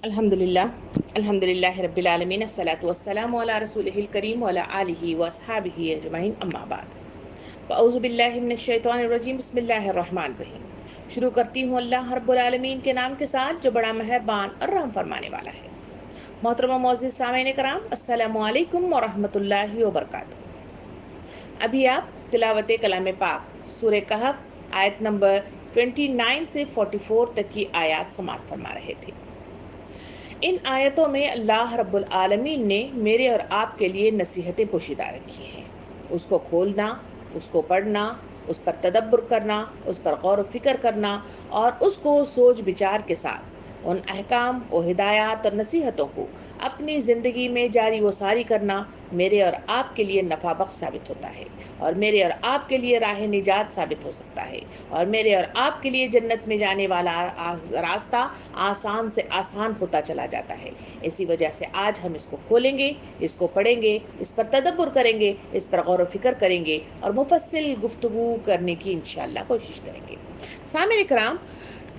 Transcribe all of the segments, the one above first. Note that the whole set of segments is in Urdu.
الحمدللہ رب العالمین الصلاۃ والسلام علی رسولہ الکریم وعلی آلہ واصحابہ اجمعین اما بعد فاعوذ باللہ من الشیطان الرجیم بسم اللہ الرحمن الرحیم۔ شروع کرتی ہوں اللہ رب العالمین کے نام کے ساتھ جو بڑا مہربان اور رحم فرمانے والا ہے۔ محترم و معزز سامعین کرام، السلام علیکم ورحمۃ اللہ وبرکاتہ۔ ابھی آپ تلاوت کلام پاک سورہ کہف آیت نمبر 29 سے 44 تک کی آیات سماعت فرما رہے تھے۔ ان آیتوں میں اللہ رب العالمین نے میرے اور آپ کے لیے نصیحتیں پوشیدہ رکھی ہیں۔ اس کو کھولنا، اس کو پڑھنا، اس پر تدبر کرنا، اس پر غور و فکر کرنا اور اس کو سوچ بچار کے ساتھ ان احکام و ہدایات اور نصیحتوں کو اپنی زندگی میں جاری و ساری کرنا میرے اور آپ کے لیے نفع بخش ثابت ہوتا ہے، اور میرے اور آپ کے لیے راہ نجات ثابت ہو سکتا ہے، اور میرے اور آپ کے لیے جنت میں جانے والا راستہ آسان سے آسان ہوتا چلا جاتا ہے۔ اسی وجہ سے آج ہم اس کو کھولیں گے، اس کو پڑھیں گے، اس پر تدبر کریں گے، اس پر غور و فکر کریں گے اور مفصل گفتگو کرنے کی انشاءاللہ کوشش کریں گے۔ سامعین کرام،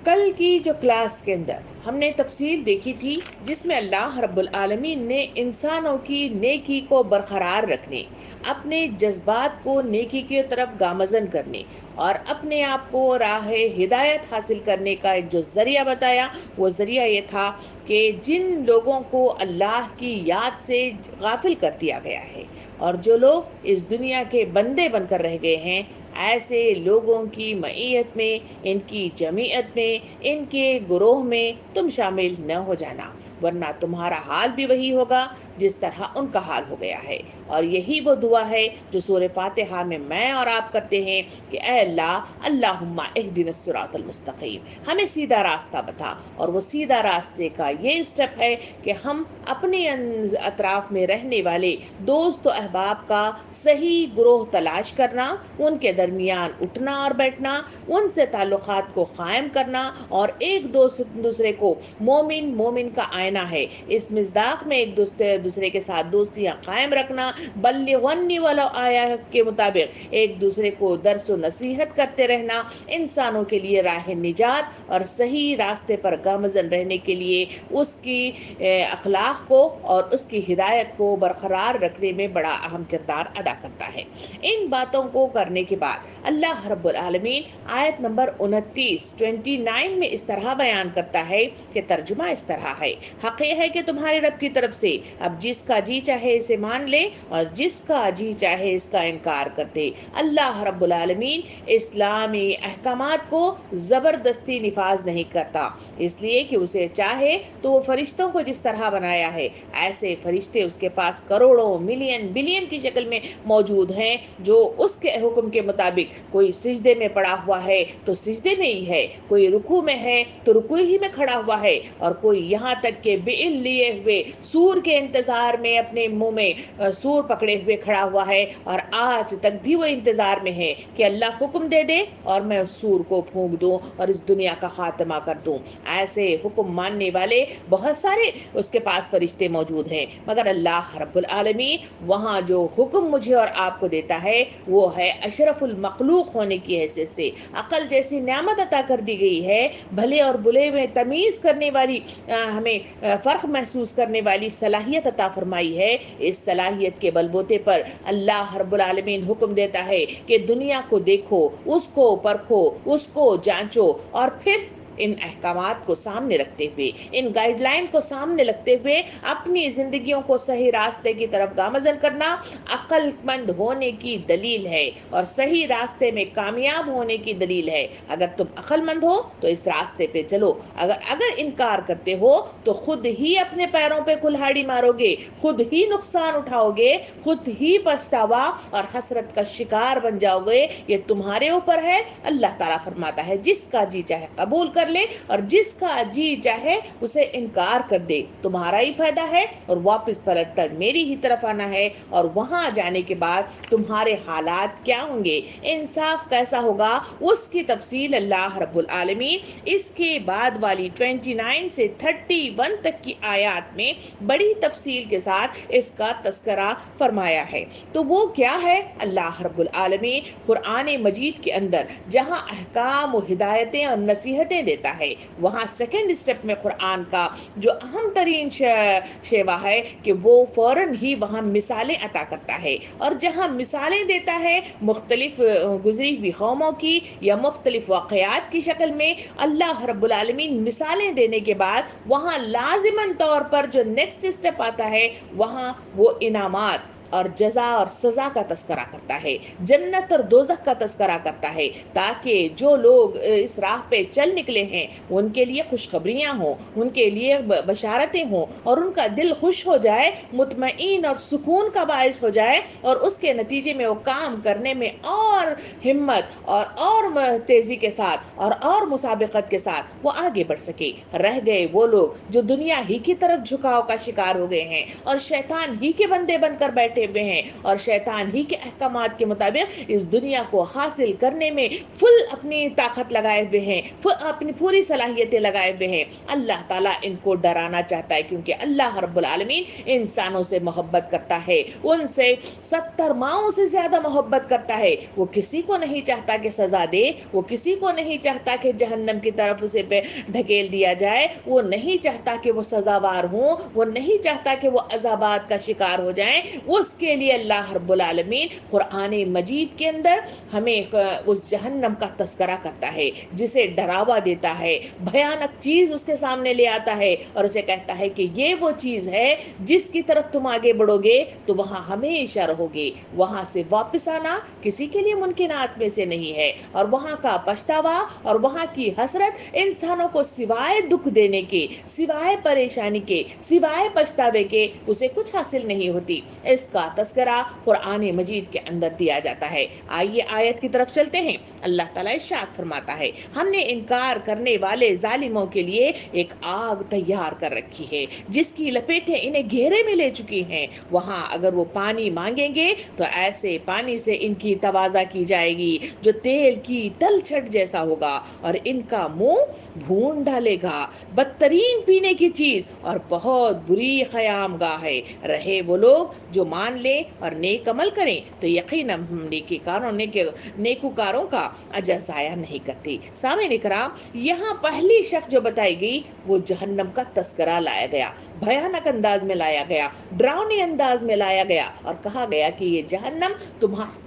کل کی جو کلاس کے اندر ہم نے تفصیل دیکھی تھی جس میں اللہ رب العالمین نے انسانوں کی نیکی کو برقرار رکھنے، اپنے جذبات کو نیکی کی طرف گامزن کرنے اور اپنے آپ کو راہ ہدایت حاصل کرنے کا ایک جو ذریعہ بتایا، وہ ذریعہ یہ تھا کہ جن لوگوں کو اللہ کی یاد سے غافل کر دیا گیا ہے اور جو لوگ اس دنیا کے بندے بن کر رہ گئے ہیں، ایسے لوگوں کی معیت میں، ان کی جمعیت میں، ان کے گروہ میں تم شامل نہ ہو جانا، ورنہ تمہارا حال بھی وہی ہوگا جس طرح ان کا حال ہو گیا ہے۔ اور یہی وہ دعا ہے جو سورہ فاتحہ میں اور آپ کرتے ہیں کہ اے اللہ، اللہم اہدنا الصراط المستقیم، ہمیں سیدھا راستہ بتا۔ اور وہ سیدھا راستے کا یہ اسٹیپ ہے کہ ہم اپنے اطراف میں رہنے والے دوست و احباب کا صحیح گروہ تلاش کرنا، ان کے درمیان اٹھنا اور بیٹھنا، ان سے تعلقات کو قائم کرنا اور ایک دوسرے کو مومن کا آئینہ ہے، اس مصداق میں ایک دوسرے کے ساتھ دوستیاں قائم رکھنا، بلغنی ولو آیا کے مطابق ایک دوسرے کو درس و نصیحت کرتے رہنا، انسانوں کے لیے راہ نجات اور صحیح راستے پر گامزن رہنے کے لیے اس کی اخلاق کو اور اس کی ہدایت کو برقرار رکھنے میں بڑا اہم کردار ادا کرتا ہے۔ ان باتوں کو کرنے کے بعد اللہ رب العالمین آیت نمبر 29 میں اس طرح بیان کرتا ہے کہ ترجمہ اس طرح ہے، حق یہ ہے کہ تمہارے رب کی طرف سے اب جس کا جی چاہے اسے مان لے اور جس کا جی چاہے اس کا انکار کر دے۔ اللہ رب العالمین اسلامی احکامات کو زبردستی نفاذ نہیں کرتا، اس لیے کہ اسے چاہے تو وہ فرشتوں کو جس طرح بنایا ہے، ایسے فرشتے اس کے پاس کروڑوں ملین بلین کی شکل میں موجود ہیں، جو اس کے حکم کے مطابق کوئی سجدے میں پڑا ہوا ہے تو سجدے میں ہی ہے، کوئی رکوع میں ہے تو رکوع ہی میں کھڑا ہوا ہے، اور کوئی یہاں تک کہ بعل لیے ہوئے سور کے انتظار میں اپنے منہ میں سور پکڑے ہوئے کھڑا ہوا ہے، اور آج تک بھی وہ انتظار میں ہے کہ اللہ حکم دے دے اور میں اس سور کو پھونک دوں اور اس دنیا کا خاتمہ کر دوں۔ ایسے حکم ماننے والے بہت سارے اس کے پاس فرشتے موجود ہیں، مگر اللہ رب العالمین وہاں جو حکم مجھے اور آپ کو دیتا ہے وہ ہے اشرف المخلوق ہونے کی حیثیت سے۔ عقل جیسی نعمت عطا کر دی گئی ہے، بھلے اور برے میں تمیز کرنے والی، ہمیں فرق محسوس کرنے والی صلاحیت عطا فرمائی ہے۔ اس صلاحیت کے بل بوتے پر اللہ رب العالمین حکم دیتا ہے کہ دنیا کو دیکھو، اس کو پرکھو، اس کو جانچو، اور پھر ان احکامات کو سامنے رکھتے ہوئے، ان گائیڈ لائن کو سامنے رکھتے ہوئے اپنی زندگیوں کو صحیح راستے کی طرف گامزن کرنا عقل مند ہونے کی دلیل ہے اور صحیح راستے میں کامیاب ہونے کی دلیل ہے۔ اگر تم عقل مند ہو تو اس راستے پہ چلو، اگر انکار کرتے ہو تو خود ہی اپنے پیروں پہ کلہاڑی مارو گے، خود ہی نقصان اٹھاؤ گے، خود ہی پچھتاوا اور حسرت کا شکار بن جاؤ گے۔ یہ تمہارے اوپر ہے۔ اللہ تعالیٰ فرماتا ہے جس کا جی چاہے قبول کر لے اور جس کا جی چاہے اسے انکار کر دے، تمہارا ہی فائدہ ہے اور واپس پلٹ کر میری ہی طرف آنا ہے، اور وہاں جانے کے بعد تمہارے حالات کیا ہوں گے، انصاف کیسا ہوگا، اس کی تفصیل اللہ رب العالمین اس کے بعد والی 29 سے 31 تک کی آیات میں بڑی تفصیل کے ساتھ اس کا تذکرہ فرمایا ہے۔ تو وہ کیا ہے؟ اللہ رب العالمین قرآن مجید کے اندر جہاں احکام و ہدایتیں اور نصیحتیں دیتا ہے۔ وہاں سیکنڈ اسٹیپ میں قرآن کا جو اہم ترین شیوا ہے کہ وہ فوراً ہی وہاں مثالیں عطا کرتا ہے، اور جہاں مثالیں دیتا ہے مختلف گزری ہوئی قوموں کی یا مختلف واقعات کی شکل میں، اللہ رب العالمین مثالیں دینے کے بعد وہاں لازماً طور پر جو نیکسٹ اسٹیپ آتا ہے وہاں وہ انعامات اور جزا اور سزا کا تذکرہ کرتا ہے، جنت اور دوزخ کا تذکرہ کرتا ہے، تاکہ جو لوگ اس راہ پہ چل نکلے ہیں ان کے لیے خوشخبریاں ہوں، ان کے لیے بشارتیں ہوں، اور ان کا دل خوش ہو جائے، مطمئن اور سکون کا باعث ہو جائے، اور اس کے نتیجے میں وہ کام کرنے میں اور ہمت اور تیزی کے ساتھ اور مسابقت کے ساتھ وہ آگے بڑھ سکے۔ رہ گئے وہ لوگ جو دنیا ہی کی طرف جھکاؤ کا شکار ہو گئے ہیں اور شیطان ہی کے بندے بن کر بیٹھے ہوئے ہیں، اور شیطان ہی کے احکامات کے مطابق اس دنیا کو حاصل کرنے میں فل اپنی طاقت لگائے ہوئے ہیں، اپنی پوری صلاحیتیں لگائے ہوئے ہیں۔ اللہ تعالیٰ ان کو ڈرانا چاہتا ہے، کیونکہ اللہ رب العالمین انسانوں سے محبت کرتا ہے، ان سے 70 ماؤں سے زیادہ محبت کرتا ہے۔ وہ کسی کو نہیں چاہتا کہ سزا دے، وہ کسی کو نہیں چاہتا کہ جہنم کی طرف اسے پہ ڈھکیل دیا جائے، وہ نہیں چاہتا کہ وہ سزاوار ہوں، وہ نہیں چاہتا کہ وہ عذابات کا شکار ہو جائیں۔ اس کے لیے اللہ رب العالمین قرآن مجید کے اندر ہمیں اس جہنم کا تذکرہ کرتا ہے، جسے ڈراوا دیتا ہے، بھیانک چیز اس کے سامنے لے آتا ہے اور اسے کہتا ہے کہ یہ وہ چیز ہے جس کی طرف تم آگے بڑھو گے تو وہاں ہمیشہ رہو گے، وہاں سے واپس آنا کسی کے لیے ممکنات میں سے نہیں ہے، اور وہاں کا پچھتاوا اور وہاں کی حسرت انسانوں کو سوائے دکھ دینے کے، سوائے پریشانی کے، سوائے پچھتاوے کے اسے کچھ حاصل نہیں ہوتی۔ اس کا تذکرہ قرآن مجید کے اندر دیا جاتا ہے۔ آئیے آیت کی طرف چلتے ہیں۔ اللہ تعالیٰ ارشاد فرماتا ہے، ہم نے انکار کرنے والے ظالموں کے لیے ایک آگ تیار کر رکھی ہے جس کی لپیٹیں انہیں گھیرے میں لے چکی ہیں، وہاں اگر وہ پانی مانگیں گے تو ایسے پانی سے ان کی تواضع کی جائے گی جو تیل کی تل چھٹ جیسا ہوگا، اور ان کا منہ بھون ڈالے گا۔ بدترین پینے کی چیز اور بہت بری قیام گاہ ہے۔ رہے وہ لوگ جو مان لیں اور نیک عمل کریں تو یقیناً ہم نیکوکاروں کا اجر ضائع نہیں کرتے۔ سامعین اکرام، یہاں پہلی شخص جو بتائی گئی وہ جہنم کا تذکرہ لایا گیا، بھیانک انداز میں لایا گیا، ڈراؤنے انداز میں لایا گیا، اور کہا گیا کہ یہ جہنم تمہارے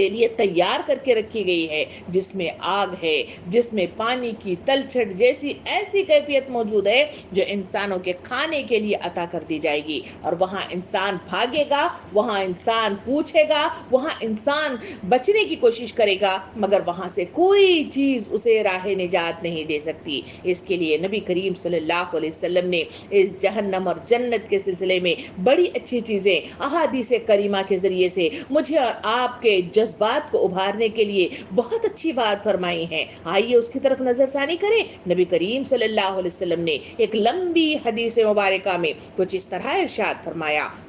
لیے تیار کر کے رکھی گئی ہے، جس میں آگ ہے، جس میں پانی کی تلچھٹ جیسی ایسی کیفیت موجود ہے جو انسانوں کے کھانے کے لیے عطا کر دی جائے گی، اور وہاں انسان بھاگے گا، وہاں انسان پوچھے گا، وہاں انسان بچنے کی کوشش کرے گا، مگر وہاں سے کوئی چیز اسے راہ نجات نہیں دے سکتی۔ اس کے لیے نبی کریم صلی اللہ علیہ وسلم نے اس جہنم اور جنت کے سلسلے میں بڑی اچھی چیزیں احادیث کریمہ کے ذریعے سے مجھے اور آپ کے جذبات کو ابھارنے کے لیے بہت اچھی بات فرمائی ہیں۔ آئیے اس کی طرف نظر ثانی کریں۔ نبی کریم صلی اللہ علیہ وسلم نے ایک لمبی حدیث مبارکہ میں کچھ اس طرح ارشاد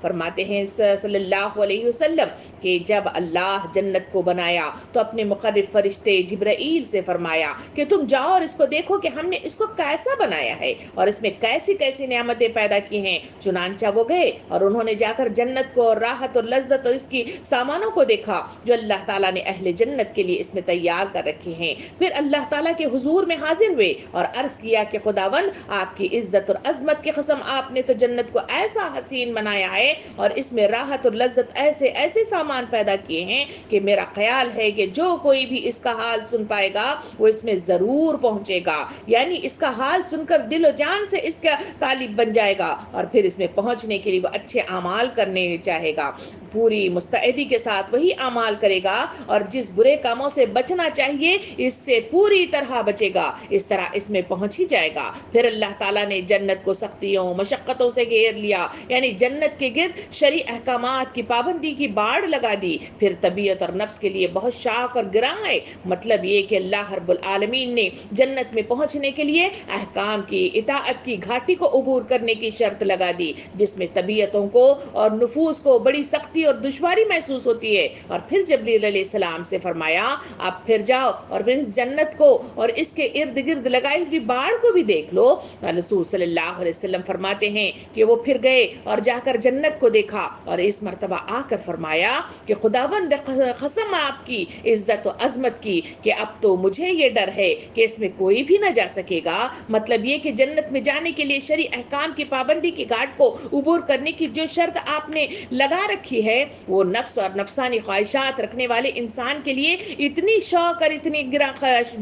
فرماتے ہیں صلی اللہ علیہ وسلم کہ جب اللہ جنت کو بنایا تو اپنے مقرب فرشتے جبرائیل سے فرمایا کہ تم جاؤ اور اس کو دیکھو کہ ہم نے اس کو کیسا بنایا ہے اور اس میں کیسی کیسی نعمتیں پیدا کی ہیں۔ چنانچہ وہ گئے اور انہوں نے جا کر جنت کو اور راحت اور لذت اور اس کی سامانوں کو دیکھا جو اللہ تعالیٰ نے اہل جنت کے لیے اس میں تیار کر رکھے ہیں۔ پھر اللہ تعالیٰ کے حضور میں حاضر ہوئے اور عرض کیا کہ خداوند، آپ کی عزت اور عظمت کی قسم، آپ نے تو جنت کو ایسا حسین بنایا ہے اور اس میں راحت اور لذت ایسے ایسے سامان پیدا کیے ہیں کہ میرا خیال ہے کہ جو کوئی بھی اس کا حال سن پائے گا وہ اس میں ضرور پہنچے گا، یعنی اس کا حال سن کر دل و جان سے اس کا طالب بن جائے گا، اور پھر اس میں پہنچنے کے لیے وہ اچھے اعمال کرنے چاہے گا، پوری مستعدی کے ساتھ وہی اعمال کرے گا، اور جس برے کاموں سے بچنا چاہیے اس سے پوری طرح بچے گا، اس طرح اس میں پہنچ ہی جائے گا۔ پھر اللہ تعالیٰ نے جنت کو سختیوں مشقتوں سے گھیر لیا، یعنی جنت کے گرد شرعی احکامات کی پابندی کی باڑ لگا دی۔ پھر طبیعت اور نفس کے لیے بہت شاق اور گراں ہے، مطلب یہ کہ اللہ رب العالمین نے جنت میں پہنچنے کے لیے احکام کی اطاعت کی گھاٹی کو عبور کرنے کی شرط لگا دی، جس میں طبیعتوں کو اور نفوس کو بڑی سختی اور دشواری محسوس ہوتی ہے، اور پھر جبریل علیہ السلام سے فرمایا آپ پھر جاؤ اور پھر اس جنت کو اور اس کے ارد گرد لگائی ہوئی باڑ کو بھی دیکھ لو۔ رسول صلی اللہ علیہ وسلم فرماتے ہیں کہ وہ پھر گئے اور جا کر جنت کو دیکھا اور اس مرتبہ آ کر فرمایا کہ خداوند قسم آپ کی عزت و عظمت کی کہ اب تو مجھے یہ ڈر ہے کہ اس میں کوئی بھی نہ جا سکے گا۔ مطلب یہ کہ جنت میں جانے کے لیے شرعی احکام کی پابندی کی گھاٹ کو عبور کرنے کی جو شرط آپ نے لگا رکھی ہے وہ نفس اور نفسانی خواہشات رکھنے والے انسان کے لیے اتنی شوق اور اتنی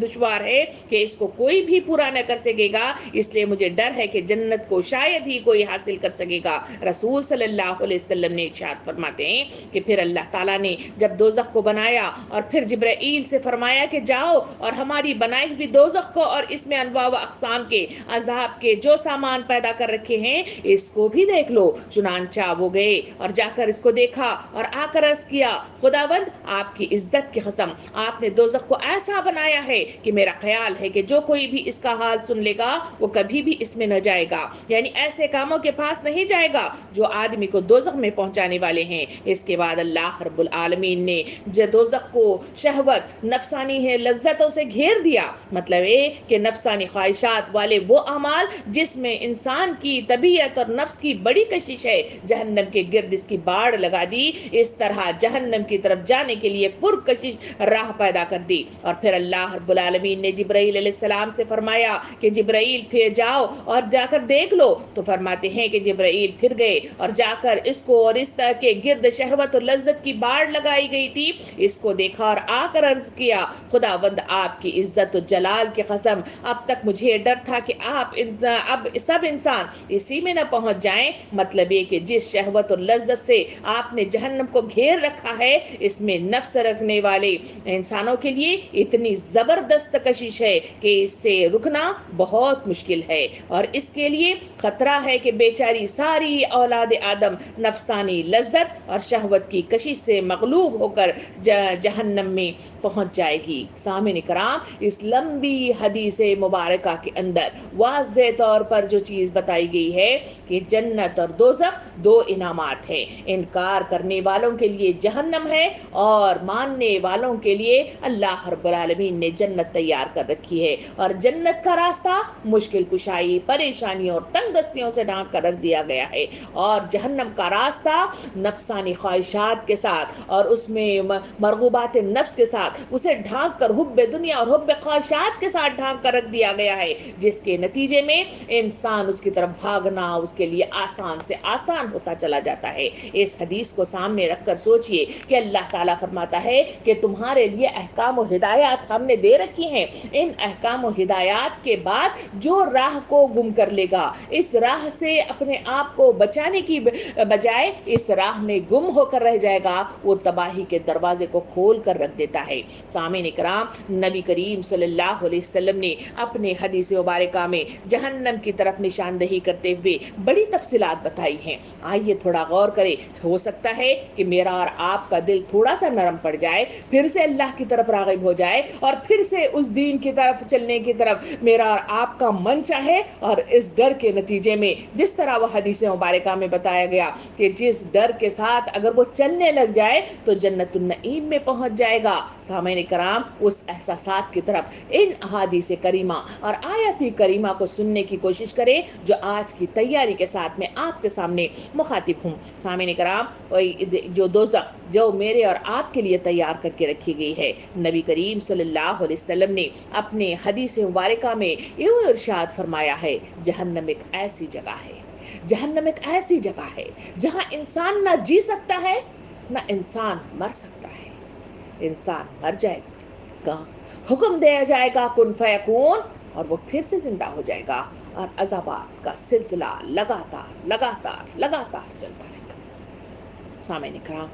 دشوار ہے کہ اس کو کوئی بھی پورا نہ کر سکے گا، اس لیے مجھے ڈر ہے کہ جنت کو شاید ہی کوئی حاصل کر سکے گا۔ رسول صلی اللہ علیہ وسلم نے ارشاد فرماتے ہیں کہ پھر اللہ تعالیٰ نے جب دوزخ کو بنایا اور پھر جبرائیل سے فرمایا کہ جاؤ اور ہماری بنائی ہوئی دوزخ کو اور اس میں انواع و اقسام کے عذاب کے جو سامان پیدا کر رکھے ہیں اس کو بھی دیکھ لو۔ چنانچہ وہ گئے اور جا کر اس کو دیکھا اور آ کر عرض کیا خداوند آپ کی عزت کی قسم آپ نے دوزخ کو ایسا بنایا ہے کہ میرا خیال ہے کہ جو کوئی بھی اس کا حال سن لے گا وہ کبھی بھی اس میں نہ جائے گا، یعنی ایسے کاموں کے پاس نہیں جائے گا جو آدمی کو دوزخ میں پہنچانے والے ہیں۔ اس کے بعد اللہ رب العالمین نے دوزخ کو شہوت نفسانی ہے لذتوں سے گھیر دیا، مطلب یہ کہ نفسانی خواہشات والے وہ اعمال جس میں انسان کی طبیعت اور نفس کی بڑی کشش ہے، جہنم کے گرد اس کی باڑ لگا دی۔ اس طرح جہنم کی طرف جانے کے لیے پرکشش راہ پیدا کر دی۔ اور پھر اللہ رب العالمین نے جبرائیل علیہ السلام سے فرمایا کہ جبرائیل پھر جاؤ اور جا کر دیکھ لو، تو فرماتے ہیں کہ جبرائیل پھر گئے اور جا کر اس کو اور اس طرح کے گرد شہوت اور لذت کی باڑ لگائی گئی تھی اس کو دیکھا اور آ کر عرض کیا خداوند آپ کی عزت و جلال کی قسم اب تک مجھے ڈر تھا کہ اب سب انسان اسی میں نہ پہنچ جائیں، مطلب یہ کہ جس شہوت اور لذت سے آپ نے جہنم کو گھیر رکھا ہے اس میں نفس رکھنے والے انسانوں کے لیے اتنی زبردست کشش ہے کہ اس سے رکنا بہت مشکل ہے، اور اس کے لیے خطرہ ہے کہ بیچاری ساری اولاد آدم نفسانی لذت اور شہوت کی کشش سے مغلوب ہو کر جہنم میں پہنچ جائے گی۔ سامعین کرام، اس لمبی حدیث مبارکہ کے اندر واضح طور پر جو چیز بتائی گئی ہے کہ جنت اور دوزخ دو انعامات ہیں، انکار کرنے والوں کے لیے جہنم ہے اور ماننے والوں کے لیے اللہ رب العالمین نے جنت تیار کر رکھی ہے، اور جنت کا راستہ مشکل کشائی پریشانیوں اور تنگ دستیوں سے ڈھانپ کر رکھ دیا گیا ہے، اور جہنم کا راستہ نفسانی خواہشات کے ساتھ اور اس میں مرغوبات نفس کے ساتھ اسے ڈھانپ کر حب دنیا اور حب خواہشات کے ساتھ ڈھانپ کر رکھ دیا گیا ہے، جس کے نتیجے میں انسان اس کی طرف بھاگنا اس کے لیے آسان سے آسان ہوتا چلا جاتا ہے۔ اس حدیث کو سامنے رکھ کر سوچئے کہ اللہ تعالیٰ فرماتا ہے کہ تمہارے لیے احکام و ہدایات ہم نے دے رکھی ہیں، ان احکام و ہدایات کے بعد جو راہ کو گم کر لے گا، اس راہ سے اپنے آپ کو بچانے کی بجائے اس راہ میں گم ہو کر رہ جائے گا، وہ تباہی کے دروازے کو کھول کر رکھ دیتا ہے۔ سامعین کرام، نبی کریم صلی اللہ علیہ وسلم نے اپنے حدیث مبارکہ میں جہنم کی طرف نشاندہی کرتے ہوئے بڑی تفصیلات بتائی ہیں۔ آئیے تھوڑا غور کریں، ہو سکتا ہے کہ میرا اور آپ کا دل تھوڑا سا نرم پڑ جائے، پھر سے اللہ کی طرف راغب ہو جائے اور پھر سے اس دین کی طرف چلنے کی طرف میرا اور آپ کا من چاہے، اور اس ڈر کے نتیجے میں جس طرح وہ حدیث مبارکہ میں بتایا گیا کہ جس ڈر کے ساتھ اگر وہ چلنے لگ جائے تو جنت النعیم میں پہنچ جائے گا۔ سامعین کرام، اس احساسات کی طرف ان احادیث کریمہ اور آیات کریمہ کو سننے کی کوشش کریں جو آج کی تیاری کے ساتھ میں آپ کے سامنے مخاطب ہوں۔ سامعین کرام، جو دوزخ جو میرے اور آپ کے لیے تیار کر کے رکھی گئی ہے، نبی کریم صلی اللہ علیہ وسلم نے اپنے حدیث مبارکہ میں یوں ارشاد فرمایا ہے، جہنم ایک ایسی جگہ ہے، جہنم ایک ایسی جگہ ہے جہاں انسان نہ جی سکتا ہے نہ انسان مر سکتا ہے۔ انسان مر جائے گا، حکم دیا جائے گا کن فیکون، اور وہ پھر سے زندہ ہو جائے گا، اور عذابات کا سلسلہ لگاتار چلتا رہے گا۔ سامعین کرام،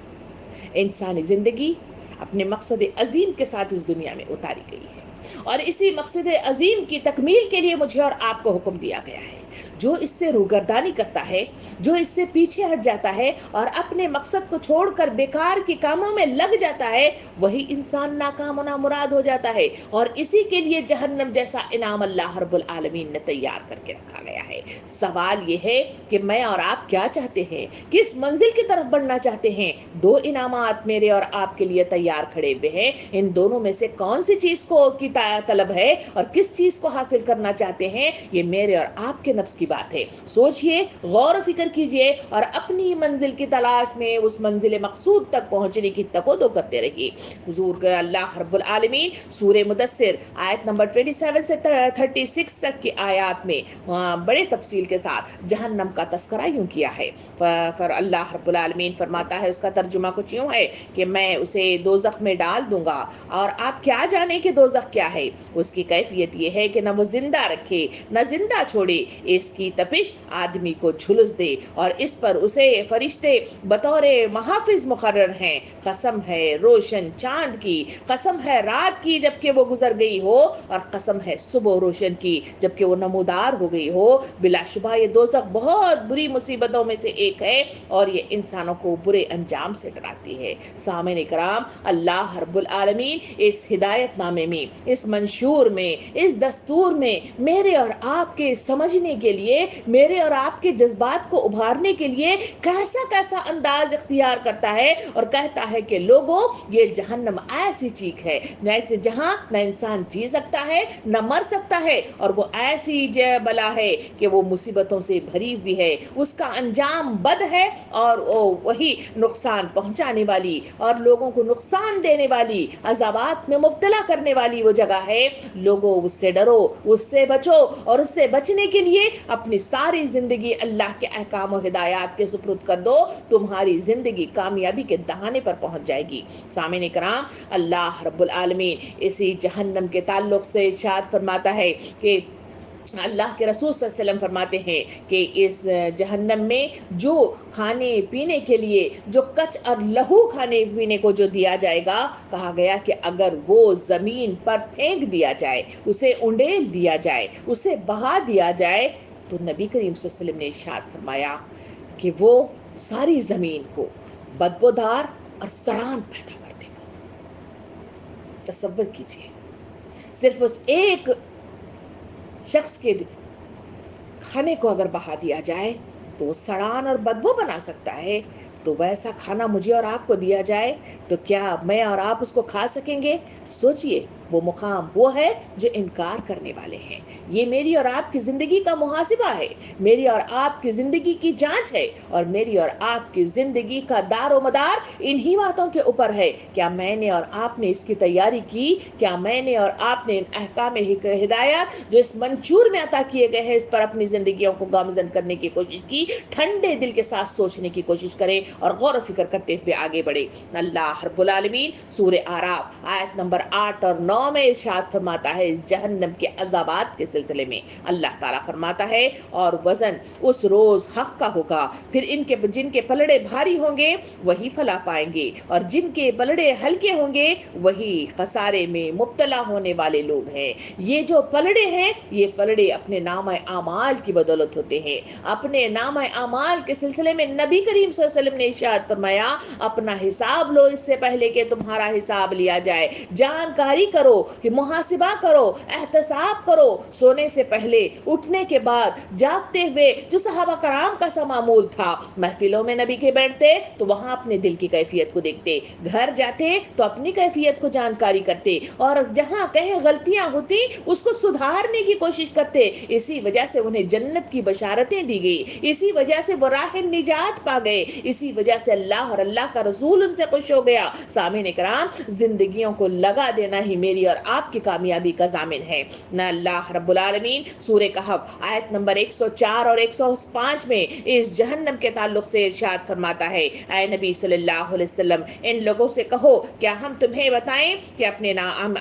انسانی زندگی اپنے مقصد عظیم کے ساتھ اس دنیا میں اتاری گئی ہے، اور اسی مقصد عظیم کی تکمیل کے لیے مجھے اور آپ کو حکم دیا گیا ہے۔ جو اس سے روگردانی کرتا ہے، جو اس سے پیچھے ہٹ جاتا ہے اور اپنے مقصد کو چھوڑ کر بیکار کے کاموں میں لگ جاتا ہے، وہی انسان ناکام و نامراد ہو جاتا ہے، اور اسی کے لیے جہنم جیسا انعام اللہ رب العالمین نے تیار کر کے رکھا گیا ہے۔ سوال یہ ہے کہ میں اور آپ کیا چاہتے ہیں، کس منزل کی طرف بڑھنا چاہتے ہیں؟ دو انعامات میرے اور آپ کے لیے تیار کھڑے ہوئے ہیں، ان دونوں میں سے کون سی چیز کو کی طلب ہے اور کس چیز کو حاصل کرنا چاہتے ہیں، یہ میرے اور آپ کے نفس کی بات ہے۔ سوچئے، غور و فکر کیجئے اور اپنی منزل کی تلاش میں اس منزل مقصود تک پہنچنے کی تقویٰ کرتے رہیے۔ حضور کے اللہ رب العالمین سورہ مدثر آیت نمبر 27 سے 36 تک کی آیات میں بڑے تفصیل کے ساتھ جہنم کا تذکرہ یوں کیا ہے۔ اللہ رب العالمین فرماتا ہے، اس کا ترجمہ کچھ یوں ہے کہ میں اسے دوزخ میں ڈال دوں گا اور آپ کیا جانے کہ دوزخ کیا ہے۔ اس کی کیفیت یہ ہے کہ نہ وہ زندہ رکھے نہ زندہ چھوڑے، اس کی تپش آدمی کو جھلس دے اور اس پر اسے فرشتے بطور محافظ مقرر ہیں۔ قسم ہے روشن چاند کی، قسم ہے رات کی جبکہ وہ گزر گئی ہو، اور قسم ہے صبح روشن کی جبکہ وہ نمودار ہو گئی ہو۔ بلا شبہ یہ دوزخ بہت بری مصیبتوں میں سے ایک ہے اور یہ انسانوں کو برے انجام سے ڈراتی ہے۔ سامعین اکرام، اللہ رب العالمین اس ہدایت نامے میں، اس منشور میں، اس دستور میں میرے اور آپ کے سمجھنے کے لیے، میرے اور آپ کے جذبات کو ابھارنے کے لیے کیسا کیسا انداز اختیار کرتا ہے اور کہتا ہے کہ لوگوں، یہ جہنم ایسی چیز ہے جیسے جہاں نہ انسان جی سکتا ہے نہ مر سکتا ہے، اور وہ ایسی بلا ہے کہ وہ مصیبتوں سے بھری ہوئی ہے، اس کا انجام بد ہے اور وہی نقصان پہنچانے والی اور لوگوں کو نقصان دینے والی، عذابات میں مبتلا کرنے والی وہ جگہ ہے۔ لوگوں، اس سے ڈرو، اس سے بچو، اور اس سے بچنے کے لیے اپنی ساری زندگی اللہ کے احکام و ہدایات کے سپرد کر دو، تمہاری زندگی کامیابی کے دہانے پر پہنچ جائے گی۔ سامعین کرام، اللہ رب العالمین اسی جہنم کے تعلق سے ارشاد فرماتا ہے کہ اللہ کے رسول صلی اللہ علیہ وسلم فرماتے ہیں کہ اس جہنم میں جو کھانے پینے کے لیے جو کچ اور لہو کھانے پینے کو جو دیا جائے گا، کہا گیا کہ اگر وہ زمین پر پھینک دیا جائے، اسے انڈیل دیا جائے، اسے بہا دیا جائے، تو نبی کریم صلی اللہ علیہ وسلم نے ارشاد فرمایا کہ وہ ساری زمین کو بدبودار اور سڑان پیدا کر دے گا۔ تصور کیجئے، صرف اس ایک شخص کے کھانے کو اگر بہا دیا جائے تو وہ سڑان اور بدبو بنا سکتا ہے، تو ویسا کھانا مجھے اور آپ کو دیا جائے تو کیا میں اور آپ اس کو کھا سکیں گے؟ سوچئے، وہ مقام وہ ہے جو انکار کرنے والے ہیں۔ یہ میری اور آپ کی زندگی کا محاسبہ ہے، میری اور آپ کی زندگی کی جانچ ہے، اور میری اور آپ کی زندگی کا دار و مدار انہی باتوں کے اوپر ہے۔ کیا میں نے اور آپ نے اس کی تیاری کی؟ کیا میں نے اور آپ نے احکام ہدایات جو اس منشور میں عطا کیے گئے ہیں اس پر اپنی زندگیوں کو گامزن کرنے کی کوشش کی؟ ٹھنڈے دل کے ساتھ سوچنے کی کوشش کریں اور غور و فکر کرتے ہوئے آگے بڑھے۔ اللہ رب العالمین سورہ اعراف آیت نمبر 8 اور 9 میں ارشاد فرماتا ہے، اس جہنم کے عذابات کے سلسلے میں اللہ تعالیٰ فرماتا ہے، اور وزن اس روز حق کا ہوگا، پھر جن کے پلڑے بھاری ہوں گے وہی فلاح پائیں گے، اور جن کے پلڑے ہلکے ہوں گے وہی خسارے میں مبتلا ہونے والے لوگ ہیں۔ یہ جو پلڑے ہیں، یہ پلڑے اپنے نامہ اعمال کی بدولت ہوتے ہیں۔ اپنے نامہ اعمال کے سلسلے میں نبی کریم صلی اللہ علیہ وسلم نے ارشاد فرمایا، اپنا حساب لو اس سے پہلے کہ تمہارا حساب لیا جائے۔ جانکاری کرو کہ محاسبہ کرو، احتساب کرو، سونے سے پہلے، اٹھنے کے بعد، جاگتے ہوئے، جو صحابہ کرام کا سا معمول تھا۔ محفلوں میں نبی کے بیٹھتے تو وہاں اپنے دل کی کیفیت کو دیکھتے، گھر جاتے تو اپنی کیفیت کو جانکاری کرتے، اور جہاں کہیں غلطیاں ہوتی اس کو سدھارنے کی کوشش کرتے۔ اسی وجہ سے انہیں جنت کی بشارتیں دی گئی، اسی وجہ سے وہ راہ نجات پا گئے، اسی وجہ سے اللہ اور اللہ کا رسول ان سے خوش ہو گیا۔ سامعین کرام، زندگیوں کو لگا دینا ہی میری اور آپ کی کامیابی کا ضامن ہے۔ نہ اللہ رب العالمین سورہ کہف آیت نمبر 104 اور 105 میں اس جہنم کے تعلق سے ارشاد فرماتا ہے، اے نبی صلی اللہ علیہ وسلم، ان لوگوں سے کہو کیا ہم تمہیں بتائیں کہ اپنے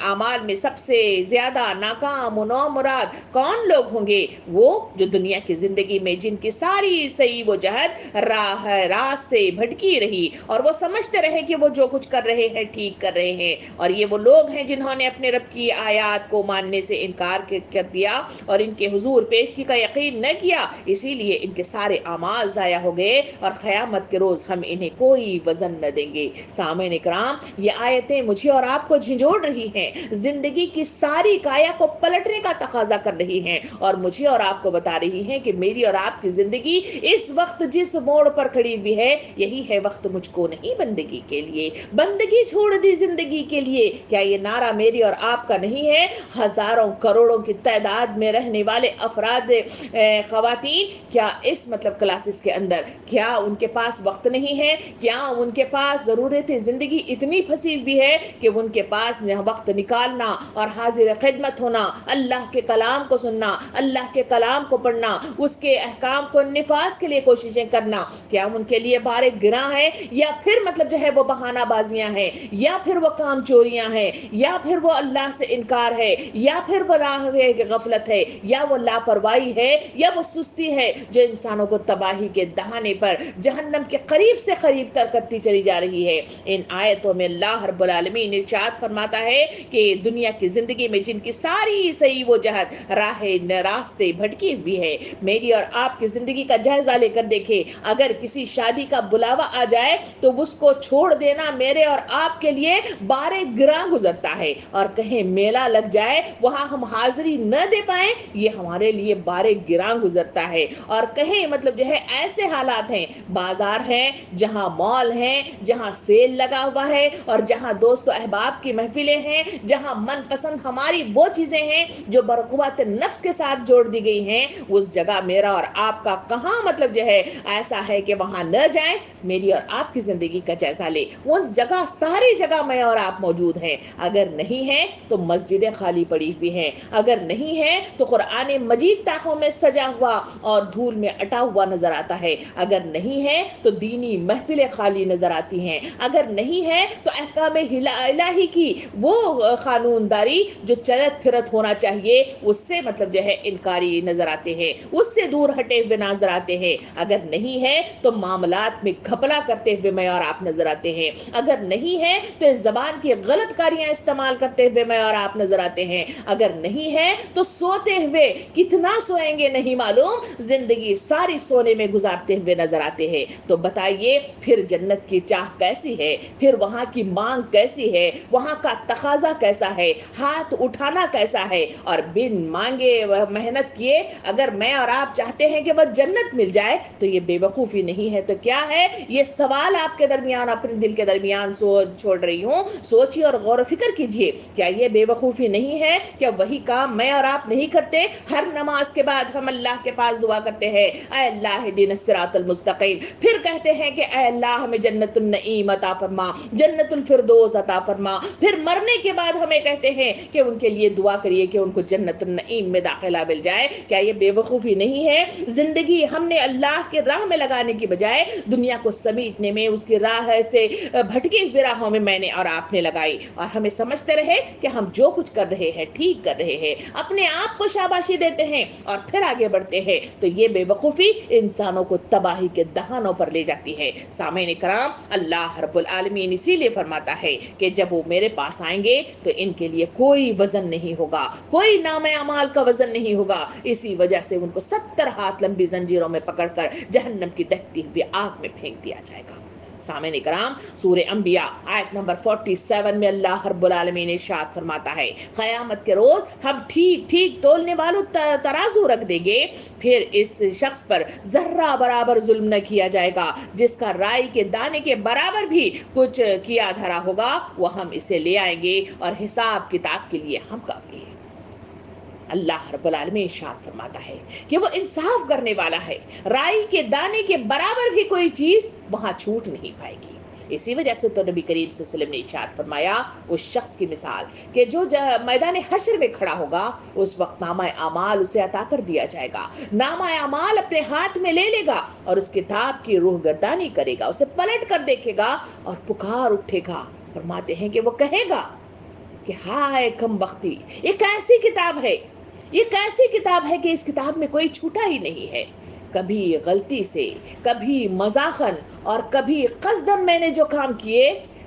اعمال میں سب سے زیادہ ناکام و نامراد کون لوگ ہوں گے؟ وہ جو دنیا کی زندگی میں جن کی ساری صحیح و جہت راست سے بھٹکی رہی، اور وہ سمجھتے رہے کہ وہ جو کچھ کر رہے ہیں ٹھیک کر رہے ہیں، اور یہ وہ لوگ ہیں جنہوں نے اپنے رب کی آیات کو ماننے سے انکار کر دیا اور ان کے حضور پیشگی کا یقین نہ کیا، اسی لیے ان کے سارے اعمال ضائع ہو گئے اور قیامت کے روز ہم انہیں کوئی وزن نہ دیں گے۔ سامعین اکرام، یہ آیتیں مجھے اور آپ کو جھنجھوڑ رہی ہیں، زندگی کی ساری کایا کو پلٹنے کا تقاضا کر رہی ہیں اور مجھے اور آپ کو بتا رہی ہیں کہ میری اور آپ کی زندگی اس وقت جس موڑ پر کھڑی ہوئی ہے، یہی ہے وقت مجھ کو نہیں بندگی کے لیے، بندگی چھوڑ دی زندگی کے لیے۔ کیا یہ نعرہ میری اور آپ کا نہیں ہے؟ ہزاروں کروڑوں کی تعداد میں رہنے والے افراد، خواتین، کیا اس مطلب کلاسز کے اندر کیا ان کے پاس وقت نہیں ہے؟ کیا ان کے پاس ضرورت زندگی اتنی پھنسی ہوئی ہے کہ ان کے پاس وقت نکالنا اور حاضر خدمت ہونا، اللہ کے کلام کو سننا، اللہ کے کلام کو پڑھنا، اس کے احکام کو نفاذ کے لیے کوششیں کرنا، کیا ان کے لیے بار گناہ ہے؟ یا پھر مطلب جو ہے وہ بہانہ بازیاں ہیں، یا پھر وہ کام چوریاں ہیں، یا پھر وہ اللہ سے انکار ہے، یا پھر وہ راہ غفلت ہے، یا وہ لاپرواہی ہے، یا وہ سستی ہے جو انسانوں کو تباہی کے دہانے پر جہنم کے قریب سے قریب تر کرتی چلی جا رہی ہے۔ ان آیتوں میں اللہ رب العالمین ارشاد فرماتا ہے کہ دنیا کی زندگی میں جن کی ساری صحیح و جہت راستے بھٹکی ہوئی ہے، میری اور آپ کی زندگی کا جائزہ لے کر دیکھیں، اگر کسی شادی کا بلاوا آ جائے تو اس کو چھوڑ دینا میرے اور آپ کے لیے بارے گراں گزرتا ہے، اور کہیں میلہ لگ جائے وہاں ہم حاضری نہ دے پائیں، یہ ہمارے لیے بارے گراں گزرتا ہے، اور کہیں مطلب جو ہے ایسے حالات ہیں، بازار ہیں جہاں مال ہیں، جہاں سیل لگا ہوا ہے، اور جہاں دوست و احباب کی محفلیں ہیں، جہاں من پسند ہماری وہ چیزیں ہیں جو برقوات نفس کے ساتھ جوڑ دی گئی ہیں، اس جگہ میرا اور آپ کا کہاں مطلب جو ہے ایسا ہے کہ وہاں نہ جائیں؟ میری اور آپ کی زندگی کا جائزہ لے، وہ جگہ ساری جگہ میں اور آپ موجود ہیں، اگر نہیں ہے تو مسجدیں خالی پڑی ہوئی ہیں، اگر نہیں ہے تو قرآن مجید تاخوں میں سجا ہوا اور دھول میں اٹا ہوا نظر آتا ہے، اگر نہیں ہے تو دینی محفلیں خالی نظر آتی ہیں، اگر نہیں ہے تو احکام الہی کی وہ قانون داری جو چلت پھرت ہونا چاہیے اس سے مطلب جو ہے انکاری نظر آتے ہیں، اس سے دور ہٹے ہوئے نظر آتے ہیں، اگر نہیں ہے تو معاملات میں گھپلا کرتے ہوئے میں اور آپ نظر آتے ہیں، اگر نہیں ہے تو اس زبان کی غلط کاریاں استعمال کرتے ہوئے میں اور آپ نظر آتے ہیں، اگر نہیں ہے تو سوتے ہوئے کتنا سوئیں گے نہیں معلوم، زندگی ساری سونے میں گزارتے ہوئے نظر آتے ہیں۔ تو بتائیے پھر جنت کی چاہ کیسی ہے؟ پھر وہاں کی مانگ کیسی ہے؟ وہاں کا تقاضا کیسا ہے؟ ہاتھ اٹھانا کیسا ہے؟ اور بن مانگے محنت کیے اگر میں اور آپ چاہتے ہیں کہ وہ جنت مل جائے تو یہ بے وقوفی نہیں ہے تو کیا ہے؟ یہ سوال آپ کے درمیان، اپنے دل کے درمیان چھوڑ رہی ہوں، سوچیے اور غور و فکر کیجیے، کیا یہ بے وقوفی نہیں ہے؟ کیا وہی کام میں اور آپ نہیں کرتے؟ ہر نماز کے بعد ہم اللہ کے پاس دعا کرتے ہیں، اے اللہ اہدنا الصراط المستقیم، پھر کہتے ہیں کہ اے اللہ ہمیں جنت النعیم عطا فرما، جنت الفردوس عطا فرما، پھر مرنے کے بعد ہمیں کہتے ہیں کہ ان کے لیے دعا کریے کہ ان کو جنت النعیم میں داخلہ مل جائے۔ کیا یہ بے وقوفی نہیں ہے؟ زندگی ہم نے اللہ کے راہ میں لگانے کی بجائے دنیا کو سمیٹنے میں، اس کی راہ سے بھٹکی ہوئی راہوں میں نے اور آپ نے لگائی، اور ہمیں سمجھتے رہے کہ ہم جو کچھ کر رہے ہیں ٹھیک کر رہے ہیں، اپنے آپ کو شاباشی دیتے ہیں اور پھر آگے بڑھتے ہیں، تو یہ بے وقوفی انسانوں کو تباہی کے دہانوں پر لے جاتی ہے۔ سامعین اکرام، اللہ رب العالمین اسی لیے فرماتا ہے کہ جب وہ میرے پاس آئیں گے تو ان کے لیے کوئی وزن نہیں ہوگا، کوئی نام اعمال کا وزن نہیں ہوگا، اسی وجہ سے ان کو 70 ہاتھ لمبی زنجیروں میں پکڑ کر جہنم کی دہتی ہوئی آگ میں پھینک دیا جائے گا۔ سامعین اکرام، سورہ انبیاء آیت نمبر 47 میں اللہ رب العالمین ارشاد فرماتا ہے، قیامت کے روز ہم ٹھیک ٹھیک تولنے والوں ترازو رکھ دیں گے، پھر اس شخص پر ذرہ برابر ظلم نہ کیا جائے گا، جس کا رائی کے دانے کے برابر بھی کچھ کیا دھرا ہوگا وہ ہم اسے لے آئیں گے، اور حساب کتاب کے لیے ہم کافی ہیں۔ اللہ رب العالمین ارشاد فرماتا ہے کہ وہ انصاف کرنے والا ہے، رائی کے دانے کے برابر بھی کوئی چیز وہاں چھوٹ نہیں پائے گی۔ اسی وجہ سے تو نبی کریم صلی اللہ علیہ وسلم نے ارشاد فرمایا اس شخص کی مثال کہ جو میدان حشر میں کھڑا ہوگا، اس وقت نامہ اعمال اسے عطا کر دیا جائے گا، نامہ اعمال اپنے ہاتھ میں لے لے گا اور اس کتاب کی روح گردانی کرے گا، اسے پلٹ کر دیکھے گا اور پکار اٹھے گا۔ فرماتے ہیں کہ وہ کہے گا کہ ہائے کم بختی، یہ کیسی کتاب ہے، یہ کیسی کتاب ہے کہ اس کتاب میں کوئی چھوٹا ہی نہیں ہے، کبھی غلطی سے، کبھی مذاقاً اور کبھی قصداً میں نے جو کام کیے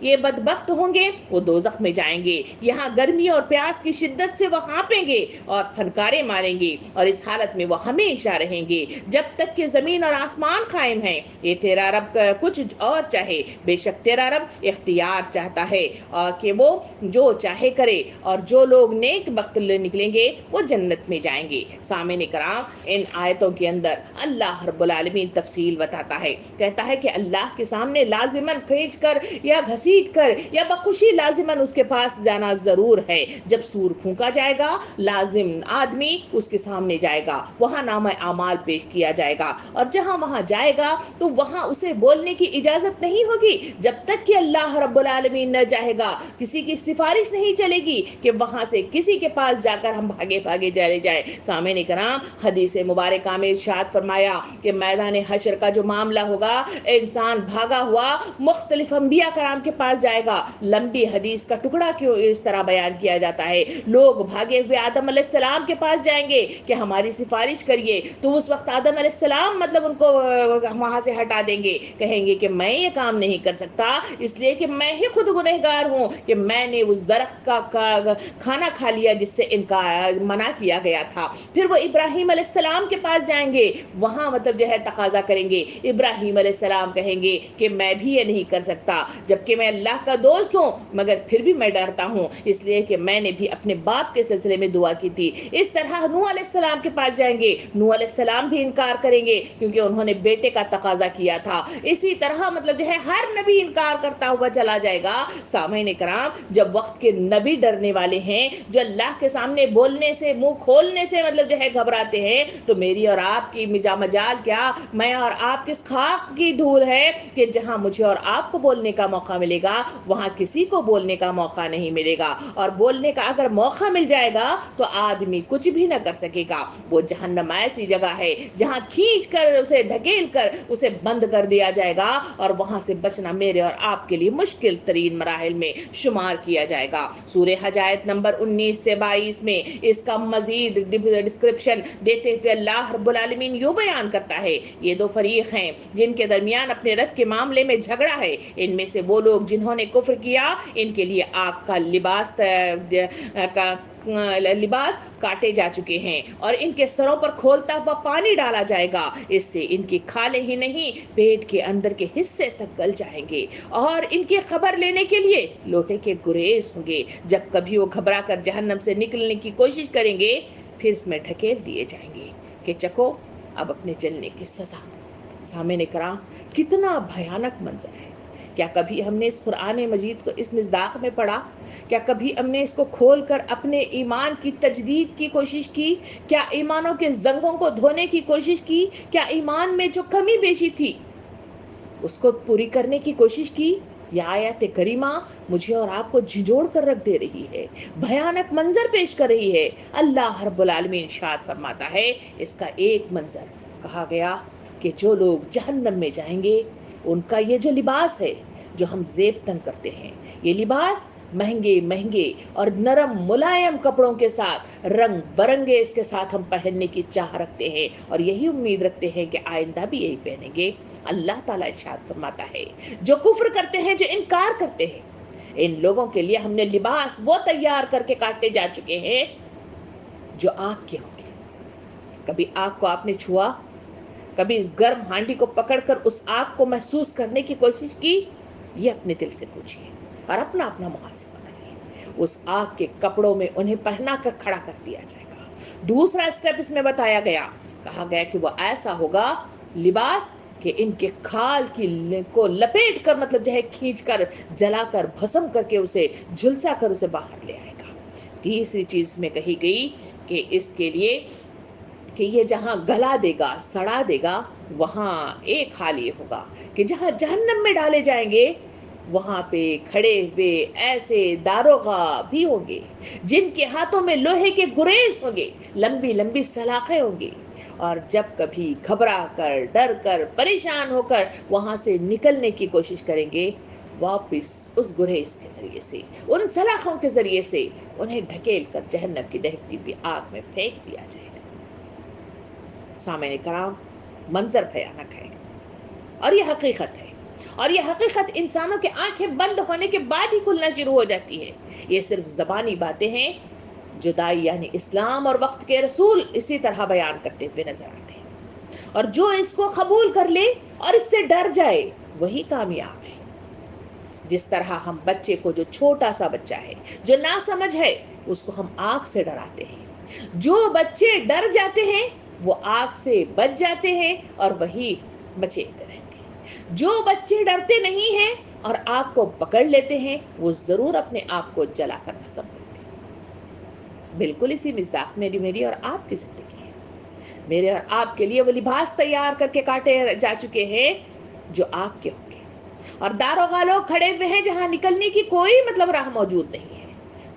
یہ بدبخت ہوں گے وہ دوزخ میں جائیں گے، یہاں گرمی اور پیاس کی شدت سے وہ ہانپیں گے اور پھنکارے ماریں گے، اور اس حالت میں وہ ہمیشہ رہیں گے جب تک کہ زمین اور آسمان قائم ہیں۔ یہ تیرا رب کچھ اور چاہے، بے شک تیرا رب اختیار چاہتا ہے اور کہ وہ جو چاہے کرے، اور جو لوگ نیک بخت نکلیں گے وہ جنت میں جائیں گے۔ سامعین کرام، ان آیتوں کے اندر اللہ رب العالمین تفصیل بتاتا ہے، کہتا ہے کہ اللہ کے سامنے لازماً کھینچ کر یا گھسیٹ کر یا بخوشی لازماً اس کے پاس جانا ضرور ہے۔ جب سور پھونکا جائے گا لازم آدمی اس کے سامنے جائے گا، وہاں نامہ اعمال پیش کیا جائے گا، اور جہاں وہاں جائے گا تو وہاں اسے بولنے کی اجازت نہیں ہوگی جب تک کہ اللہ رب العالمین نہ چاہے گا۔ کسی کی سفارش نہیں چلے گی کہ وہاں سے کسی کے پاس جا کر ہم بھاگے بھاگے چلے جائیں۔ سامعین کرام، حدیث مبارکہ میں ارشاد فرمایا کہ میدان حشر کا جو معاملہ ہوگا، انسان بھاگا ہوا مختلف انبیاء کرام کے پاس جائے گا۔ لمبی حدیث کا ٹکڑا کیوں اس طرح بیان کیا جاتا ہے؟ لوگ بھاگے ہوئے آدم علیہ السلام کے پاس جائیں گے کہ ہماری سفارش کریے، تو اس وقت آدم علیہ السلام ان کو وہاں سے ہٹا دیں گے، کہیں گے کہ میں یہ کام نہیں کر سکتا، اس لیے کہ میں ہی خود گنہگار ہوں کہ میں نے اس درخت کا کھانا کھا لیا جس سے انکار منع کیا گیا تھا۔ پھر وہ ابراہیم علیہ السلام کے پاس جائیں گے، وہاں تقاضا کریں گے۔ ابراہیم علیہ السلام کہیں گے کہ میں بھی یہ نہیں کر سکتا، جبکہ میں اللہ کا دوست ہوں، مگر پھر بھی میں ڈرتا ہوں، اس لیے کہ میں نے بھی اپنے باپ کے سلسلے میں دعا کی تھی۔ اس طرح نوح علیہ السلام کے پاس جائیں گے، نوح علیہ السلام بھی انکار کریں گے کیونکہ انہوں نے بیٹے کا تقاضا کیا تھا۔ اسی طرح ہر نبی انکار کرتا ہوا چلا جائے گا۔ سامعین کرام، جب وقت کے نبی ڈرنے والے ہیں، جو اللہ کے سامنے بولنے سے، منہ کھولنے سے گھبراتے ہیں، تو میری اور آپ کی مجال کیا، میں اور آپ کس خاک کی دھول ہے کہ جہاں مجھے اور آپ کو بولنے کا موقع ملے گا وہاں کسی کو بولنے کا موقع نہیں ملے گا، اور بولنے کا اگر موقع مل جائے گا تو آدمی کچھ بھی نہ کر سکے گا۔ وہ جہنم ایسی جگہ ہے جہاں کھینچ کر اسے ڈھکیل کر اسے بند کر دیا جائے گا، اور وہاں سے بچنا میرے اور آپ کے لیے مشکل ترین مراحل میں شمار کیا جائے گا۔ سورہ حج آیت نمبر 19 سے 22 میں اس کا مزید ڈسکرپشن دیتے ہوئے اللہ رب العالمین یوں بیان کرتا ہے، یہ دو فریق ہیں جن کے درمیان اپنے رب کے معاملے میں جھگڑا ہے، ان میں سے وہ لوگ جنہوں نے کفر کیا ان کے لیے آگ کا لباس کاٹے جا چکے ہیں، اور ان کے سروں پر کھولتا ہوا پانی ڈالا جائے گا، اس سے ان کی کھالیں ہی نہیں پیٹ کے اندر کے حصے تک گل جائیں گے، اور ان کی خبر لینے کے لیے لوہے کے گریز ہوں گے۔ جب کبھی وہ گھبرا کر جہنم سے نکلنے کی کوشش کریں گے پھر اس میں ڈھکیل دیے جائیں گے کہ چکو اب اپنے چلنے کی سزا۔ سامعین کرام، کتنا بھیانک منظر ہے! کیا کبھی ہم نے اس قرآن مجید کو اس مصداق میں پڑھا؟ کیا کبھی ہم نے اس کو کھول کر اپنے ایمان کی تجدید کی کوشش کی؟ کیا ایمانوں کے زنگوں کو دھونے کی کوشش کی؟ کیا ایمان میں جو کمی بیشی تھی اس کو پوری کرنے کی کوشش کی؟ یہ آیت کریمہ مجھے اور آپ کو جھنجھوڑ کر رکھ دے رہی ہے، بھیانک منظر پیش کر رہی ہے۔ اللہ رب العالمین ارشاد فرماتا ہے، اس کا ایک منظر کہا گیا کہ جو لوگ جہنم میں جائیں گے ان کا یہ جو لباس ہے جو ہم زیب تن کرتے ہیں، یہ لباس مہنگے مہنگے اور نرم ملائم کپڑوں کے ساتھ رنگ برنگے اس کے ساتھ ہم پہننے کی چاہ رکھتے ہیں، اور یہی امید رکھتے ہیں کہ آئندہ بھی یہی پہنیں گے۔ اللہ تعالیٰ ارشاد فرماتا ہے، جو کفر کرتے ہیں، جو انکار کرتے ہیں، ان لوگوں کے لیے ہم نے لباس وہ تیار کر کے کاٹے جا چکے ہیں جو آگ کے ہوں گے۔ کبھی آگ کو آپ نے چھوا؟ کبھی اس گرم ہانڈی کو پکڑ کر اس آگ کو محسوس کرنے کی کوشش کی؟ یہ اپنے دل سے پوچھیے اور اپنا محاسبہ کریے۔ اس آگ کے کپڑوں میں انہیں پہنا کر کھڑا کر دیا جائے گا۔ دوسرا اسٹیپ اس میں بتایا گیا، کہا گیا کہ وہ ایسا ہوگا لباس کہ ان کے کھال کو لپیٹ کر کھینچ کر جلا کر بھسم کر کے اسے جھلسا کر اسے باہر لے آئے گا۔ تیسری چیز میں کہی گئی کہ اس کے لیے کہ یہ جہاں گلا دے گا، سڑا دے گا، وہاں ایک حال یہ ہوگا کہ جہاں جہنم میں ڈالے جائیں گے وہاں پہ کھڑے ہوئے ایسے داروغہ بھی ہوں گے جن کے ہاتھوں میں لوہے کے گریز ہوں گے، لمبی لمبی سلاخیں ہوں گی، اور جب کبھی گھبرا کر، ڈر کر، پریشان ہو کر وہاں سے نکلنے کی کوشش کریں گے، واپس اس گریز کے ذریعے سے، ان سلاخوں کے ذریعے سے انہیں ڈھکیل کر جہنم کی دہکتی ہوئی آگ میں پھینک دیا جائے گا۔ سامعین کرام، منظر بھیانک ہے اور یہ حقیقت ہے۔ اور یہ حقیقت انسانوں کے آنکھیں بند ہونے کے بعد ہی کھلنا شروع ہو جاتی ہے. یہ صرف زبانی باتیں ہیں. جدائی یعنی اسلام اور وقت کے رسول اسی طرح بیان کرتے ہوئے نظر آتے ہیں. اور جو اس کو قبول کر لے اور اس سے ڈر جائے وہی کامیاب ہے. جس طرح ہم بچے کو، جو چھوٹا سا بچہ ہے، جو نا سمجھ ہے، اس کو ہم آگ سے ڈراتے ہیں. جو بچے ڈر جاتے ہیں وہ آگ سے بچ جاتے ہیں اور وہی بچے رہتے ہیں. جو بچے ڈرتے نہیں ہیں اور آگ کو پکڑ لیتے ہیں وہ ضرور اپنے آپ کو جلا کر بھسم کرتے ہیں. بالکل اسی مصداق میری اور آپ کی زندگی ہے. میرے اور آپ کے لیے وہ لباس تیار کر کے کاٹے جا چکے ہیں جو آگ کے ہوں گے، اور داروغہ لوگ کھڑے ہوئے ہیں جہاں نکلنے کی کوئی راہ موجود نہیں ہے.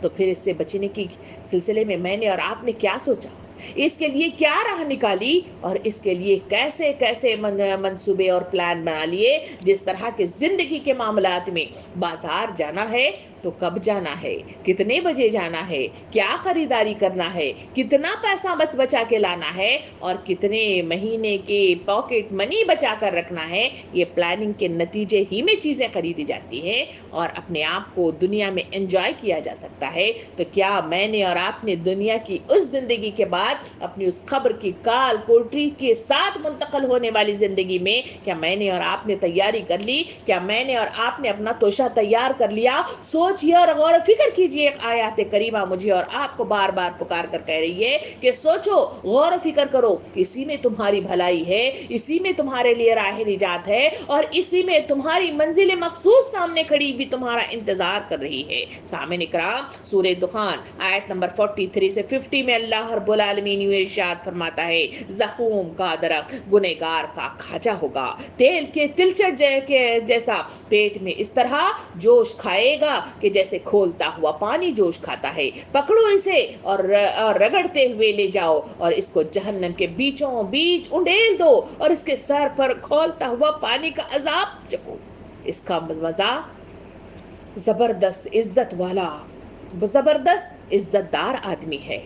تو پھر اس سے بچنے کی سلسلے میں نے اور آپ نے کیا سوچا، اس کے لیے کیا راہ نکالی، اور اس کے لیے کیسے کیسے منصوبے اور پلان بنا لیے. جس طرح کے زندگی کے معاملات میں بازار جانا ہے تو کب جانا ہے، کتنے بجے جانا ہے، کیا خریداری کرنا ہے، کتنا پیسہ بچا کے لانا ہے، اور کتنے مہینے کے پاکٹ منی بچا کر رکھنا ہے. یہ پلاننگ کے نتیجے ہی میں چیزیں خریدی جاتی ہیں اور اپنے آپ کو دنیا میں انجوائے کیا جا سکتا ہے. تو کیا میں نے اور آپ نے دنیا کی اس زندگی کے بعد اپنی اس قبر کی کال کوٹری کے ساتھ منتقل ہونے والی زندگی میں کیا میں نے اور آپ نے تیاری کر لی؟ کیا میں نے اور آپ نے اپنا توشہ تیار کر لیا؟ سوچئے اور غور و فکر کیجئے. ایک آیات کریمہ مجھے اور آپ کو بار بار پکار کر کہہ رہی ہے کہ سوچو، غور و فکر کرو. اسی میں تمہاری بھلائی ہے، اسی میں تمہارے لیے راہ نجات ہے، اور اسی میں تمہاری منزل مخصوص سامنے کھڑی بھی تمہارا انتظار کر رہی ہے. سامعین اکرام، سورہ دخان آیت نمبر 43 سے 50 میں اللہ رب العالمین یہ ارشاد فرماتا ہے: زقوم کا درخت گنہگار کا کھاجا ہوگا، تیل کے تلچٹ جیسا پیٹ میں اس طرح جوش کھائے گا کہ جیسے کھولتا ہوا پانی جوش کھاتا ہے. پکڑو اسے اور رگڑتے ہوئے لے جاؤ اور اس کو جہنم کے بیچوں بیچ انڈیل دو اور اس کے سر پر کھولتا ہوا پانی کا عذاب چکھو. اس کا مزہ زبردست عزت والا، زبردست عزت دار آدمی ہے.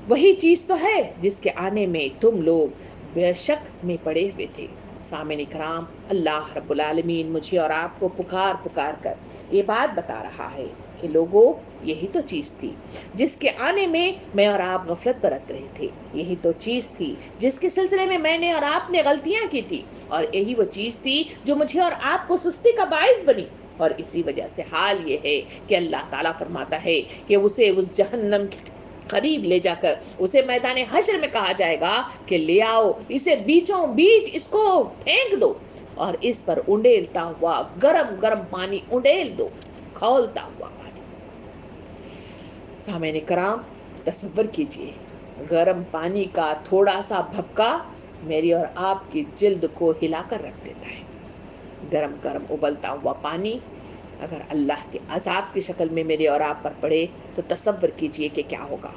وہی چیز تو ہے جس کے آنے میں تم لوگ بے شک میں پڑے ہوئے تھے. سامعین اکرام، اللہ رب العالمین مجھے اور آپ کو پکار کر یہ بات بتا رہا ہے کہ لوگوں، یہی تو چیز تھی جس کے آنے میں اور آپ غفلت برت رہے تھے. یہی تو چیز تھی جس کے سلسلے میں نے اور آپ نے غلطیاں کی تھی، اور یہی وہ چیز تھی جو مجھے اور آپ کو سستی کا باعث بنی. اور اسی وجہ سے حال یہ ہے کہ اللہ تعالیٰ فرماتا ہے کہ اسے اس جہنم کے قریب لے جا کر اسے میدان حشر میں کہا جائے گا کہ لے آؤ اسے، بیچوں بیچ اس کو پھینک دو اور اس پر انڈیلتا ہوا گرم گرم پانی انڈیل دو، کھولتا ہوا پانی. سامعین کرام، تصور کیجئے گرم پانی کا تھوڑا سا بھپکا میری اور آپ کی جلد کو ہلا کر رکھ دیتا ہے. گرم گرم ابلتا ہوا پانی اگر اللہ کے عذاب کی شکل میں میرے اور آپ پر پڑے تو تصور کیجئے کہ کیا ہوگا.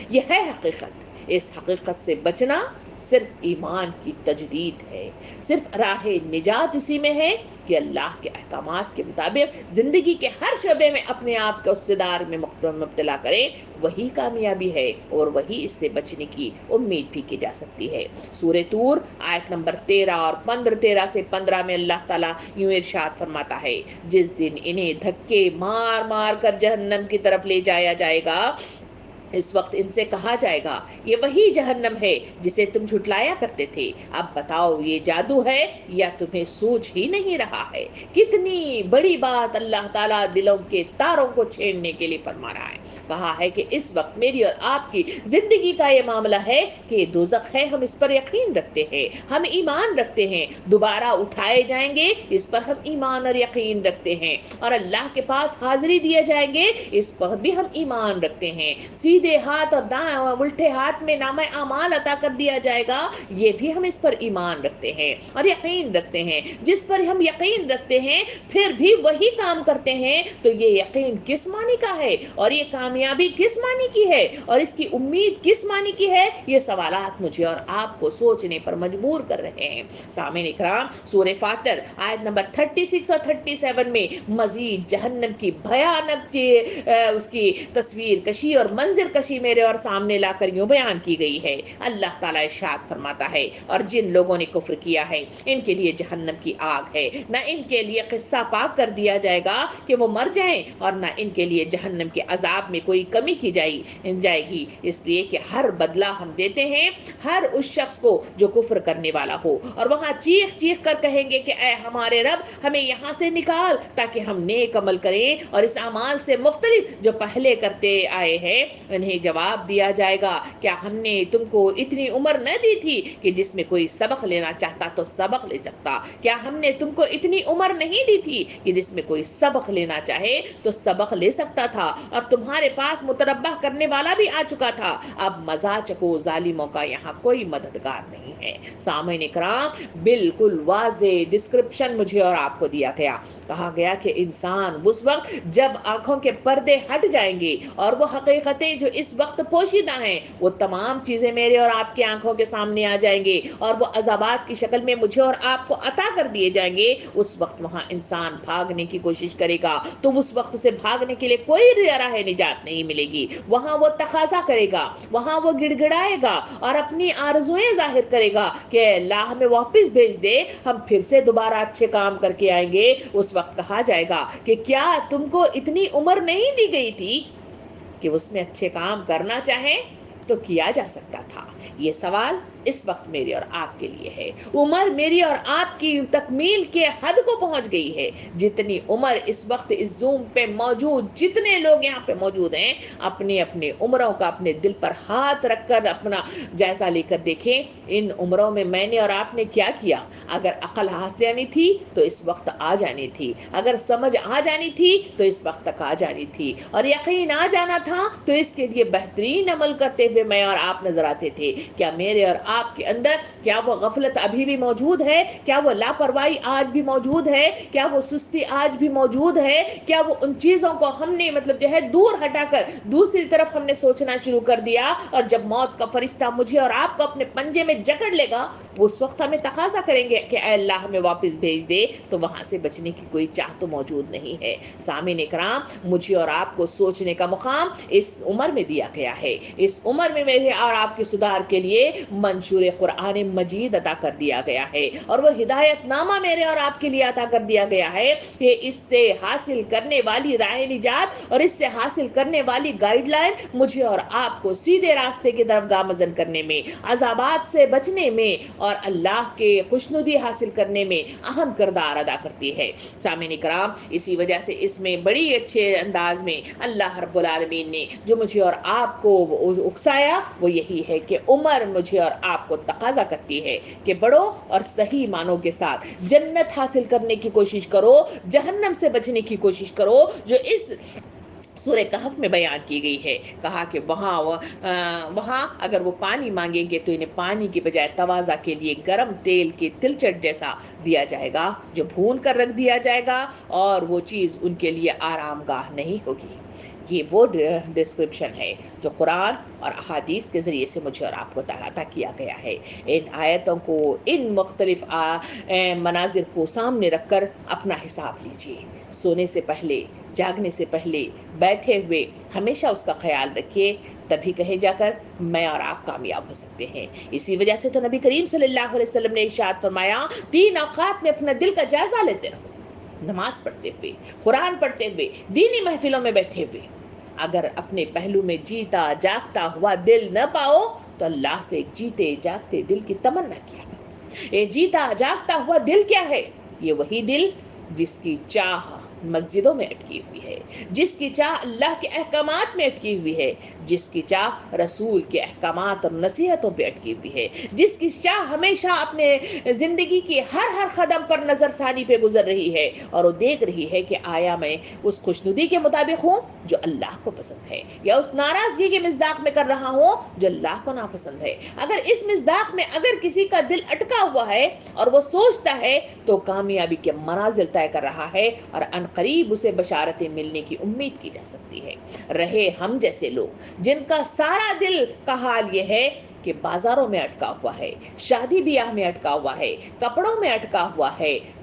یہ ہے حقیقت. اس حقیقت سے بچنا صرف ایمان کی تجدید ہے. صرف راہ نجات اسی میں ہے کہ اللہ کے احکامات کے مطابق زندگی کے ہر شعبے میں اپنے آپ کو اقتدار میں مبتلا کریں. وہی کامیابی ہے اور وہی اس سے بچنے کی امید بھی کی جا سکتی ہے. سورہ طور آیت نمبر 13 اور 13 سے 15 میں اللہ تعالیٰ یوں ارشاد فرماتا ہے: جس دن انہیں دھکے مار مار کر جہنم کی طرف لے جایا جائے گا، اس وقت ان سے کہا جائے گا یہ وہی جہنم ہے جسے تم جھٹلایا کرتے تھے. اب بتاؤ یہ جادو ہے یا تمہیں سوچ ہی نہیں رہا ہے؟ کتنی بڑی بات اللہ تعالیٰ دلوں کے تاروں کو چھیڑنے کے لیے فرما رہا ہے. کہا ہے کہ اس وقت میری اور آپ کی زندگی کا یہ معاملہ ہے کہ یہ دوزخ ہے، ہم اس پر یقین رکھتے ہیں، ہم ایمان رکھتے ہیں. دوبارہ اٹھائے جائیں گے، اس پر ہم ایمان اور یقین رکھتے ہیں. اور اللہ کے پاس حاضری دیے جائیں گے، اس پر بھی ہم ایمان رکھتے ہیں. سیدھے ہاتھ اور الٹے ہاتھ میں نامہ اعمال عطا کر دیا جائے گا، یہ بھی ہم اس پر ایمان رکھتے ہیں اور یقین رکھتے ہیں. جس پر ہم یقین رکھتے ہیں پھر بھی وہی کام کرتے ہیں تو یہ یقین کس معنی کا ہے اور یہ کامیابی کس معنی کی ہے اور اس کی امید کس معنی کی ہے؟ یہ سوالات مجھے اور آپ کو سوچنے پر مجبور کر رہے ہیں. سامعین اکرام، سورہ فاتر آیت نمبر 36 اور 37 میں مزید جہنم کی بھیانک اس کی تصویر کشی اور منظر دلکشی میرے اور سامنے لا کر یوں بیان کی گئی ہے۔ اللہ تعالیٰ ارشاد فرماتا ہے اور جن لوگوں نے کفر کیا ہے ان کے لیے جہنم کی آگ ہے، نہ ان کے لیے قصہ پاک کر دیا جائے گا کہ وہ مر جائیں، اور نہ ان کے لیے جہنم کے عذاب میں کوئی کمی کی جائے گی، اس لیے کہ ہر بدلہ ہم دیتے ہیں ہر اس شخص کو جو کفر کرنے والا ہو، اور وہاں چیخ چیخ کر کہیں گے کہ اے ہمارے رب ہمیں یہاں سے نکال تاکہ ہم نیک عمل کریں اور اس اعمال سے مختلف جو پہلے کرتے آئے ہیں۔ انہیں جواب دیا جائے گا کیا ہم نے تم کو اتنی عمر نہ دی تھی کہ جس میں کوئی سبق لینا چاہتا تو سبق لے سکتا؟ کیا ہم نے تم کو اتنی عمر نہیں دی تھی کہ جس میں کوئی سبق لینا چاہے تو سبق لے سکتا تھا؟ اور تمہارے پاس متربع کرنے والا بھی آ چکا تھا، اب مزہ چکو، ظالموں کا یہاں کوئی مددگار نہیں ہے۔ سامعین کرام، بالکل واضح ڈسکرپشن مجھے اور آپ کو دیا گیا۔ کہا گیا کہ انسان اس وقت جب آنکھوں کے پردے ہٹ جائیں گے اور وہ حقیقتیں جو اس وقت پوشیدہ ہیں وہ تمام چیزیں میرے اور آپ کی آنکھوں کے سامنے آ جائیں گے اور وہ عذابات کی شکل میں مجھے اور آپ کو عطا کر دیے جائیں گے، اس وقت وہاں انسان بھاگنے کی کوشش کرے گا تو اس وقت اسے بھاگنے کے لیے کوئی راہ نجات نہیں ملے گی۔ وہاں وہ تقاضا کرے گا، وہاں وہ گڑ گڑائے گا اور اپنی آرزوئیں ظاہر کرے گا کہ اللہ ہمیں واپس بھیج دے، ہم پھر سے دوبارہ اچھے کام کر کے آئیں گے۔ اس وقت کہا جائے گا کہ کیا تم کو اتنی عمر نہیں دی گئی تھی کہ اس میں اچھے کام کرنا چاہیں تو کیا جا سکتا تھا؟ یہ سوال اس وقت میرے اور آپ کے لیے ہے۔ عمر میری اور آپ کی تکمیل کے حد کو پہنچ گئی ہے۔ جتنی عمر اس وقت اس زوم پہ موجود جتنے لوگ یہاں پہ موجود ہیں، اپنے اپنے عمروں کا اپنے دل پر ہاتھ رکھ کر اپنا جائزہ لے کر دیکھیں ان عمروں میں میں نے اور آپ نے کیا کیا۔ اگر عقل ہاتھ سے آنی تھی تو اس وقت آ جانی تھی، اگر سمجھ آ جانی تھی تو اس وقت تک آ جانی تھی، اور یقین آ جانا تھا تو اس کے لیے بہترین عمل کرتے ہوئے میں اور آپ نظر آتے تھے۔ کیا میرے اور آپ کے اندر کیا وہ غفلت ابھی بھی موجود ہے؟ کیا وہ لاپرواہی آج بھی موجود ہے؟ کیا وہ سستی آج بھی موجود ہے؟ کیا وہ ان چیزوں کو ہم نے دور ہٹا کر دوسری طرف ہم نے سوچنا شروع کر دیا، اور جب موت کا فرشتہ مجھے اور آپ کو اپنے پنجے میں جکڑ لے گا وہ اس وقت ہمیں تقاضا کریں گے کہ اے اللہ ہمیں واپس بھیج دے، تو وہاں سے بچنے کی کوئی چاہ تو موجود نہیں ہے۔ سامعین کرام، مجھے اور آپ کو سوچنے کا مقام اس عمر میں دیا گیا ہے۔ اس عمر میں میرے اور آپ کے صدار کے لیے منشور قرآن مجید عطا کر دیا گیا ہے، اور وہ ہدایت نامہ میرے اور آپ کے لیے عطا کر دیا گیا ہے کہ اس سے حاصل کرنے والی راہ نجات اور اس سے حاصل کرنے والی گائیڈ لائن مجھے اور آپ کو سیدھے راستے کی طرف گامزن کرنے میں، عذابات سے بچنے میں اور اللہ کے خوشنودی حاصل کرنے میں اہم کردار ادا کرتی ہے۔ سامعین کرام، اسی وجہ سے اس میں بڑی اچھے انداز میں اللہ رب العالمین نے جو مجھے اور آپ کو اکسایا وہ یہی ہے کہ عمر مجھے اور آپ کو تقاضا کرتی ہے کہ بڑھو اور صحیح معنوں کے ساتھ جنت حاصل کرنے کی کوشش کرو، جہنم سے بچنے کی کوشش کرو، جو اس سورہ کہف میں بیان کی گئی ہے۔ کہا کہ وہاں اگر وہ پانی مانگیں گے تو انہیں پانی کی بجائے تواضع کے لیے گرم تیل کی تلچٹ جیسا دیا جائے گا جو بھون کر رکھ دیا جائے گا، اور وہ چیز ان کے لیے آرام گاہ نہیں ہوگی۔ یہ وہ ڈسکرپشن ہے جو قرآن اور احادیث کے ذریعے سے مجھے اور آپ کو عطا کیا گیا ہے۔ ان آیتوں کو، ان مختلف مناظر کو سامنے رکھ کر اپنا حساب لیجیے۔ سونے سے پہلے، جاگنے سے پہلے، بیٹھے ہوئے ہمیشہ اس کا خیال رکھیے، تبھی کہیں جا کر میں اور آپ کامیاب ہو سکتے ہیں۔ اسی وجہ سے تو نبی کریم صلی اللہ علیہ وسلم نے ارشاد فرمایا 3 اوقات میں اپنا دل کا جائزہ لیتے رہو، نماز پڑھتے ہوئے، قرآن پڑھتے ہوئے، دینی محفلوں میں بیٹھے ہوئے۔ اگر اپنے پہلو میں جیتا جاگتا ہوا دل نہ پاؤ تو اللہ سے جیتے جاگتے دل کی تمنا کیا کرو۔ یہ جیتا جاگتا ہوا دل کیا ہے؟ یہ وہی دل جس کی چاہ مسجدوں میں اٹکی ہوئی ہے، جس کی چاہ اللہ کے احکامات میں اٹکی ہوئی ہے، جس کی چاہ رسول کے احکامات اور نصیحتوں پہ اٹکی ہوئی ہے، جس کی چاہ ہمیشہ اپنے زندگی کی ہر قدم پر نظر ثانی پہ گزر رہی ہے اور وہ دیکھ رہی ہے کہ آیا میں اس خوشنودی کے مطابق ہوں جو اللہ کو پسند ہے، یا اس ناراضگی کے مصداق میں کر رہا ہوں جو اللہ کو ناپسند ہے۔ اگر اس مصداق میں اگر کسی کا دل اٹکا ہوا ہے اور وہ سوچتا ہے تو کامیابی کے منازل طے کر رہا ہے، اور ان قریب اسے بشارتیں ملنے کی امید کی جا سکتی ہے۔ رہے ہم جیسے لوگ جن کا سارا دل کا حال یہ ہے کہ بازاروں میں اٹکا ہوا ہے، شادی بیاہ میں اٹکا ہوا ہے، کپڑوں میں اٹکا ہوا ہے،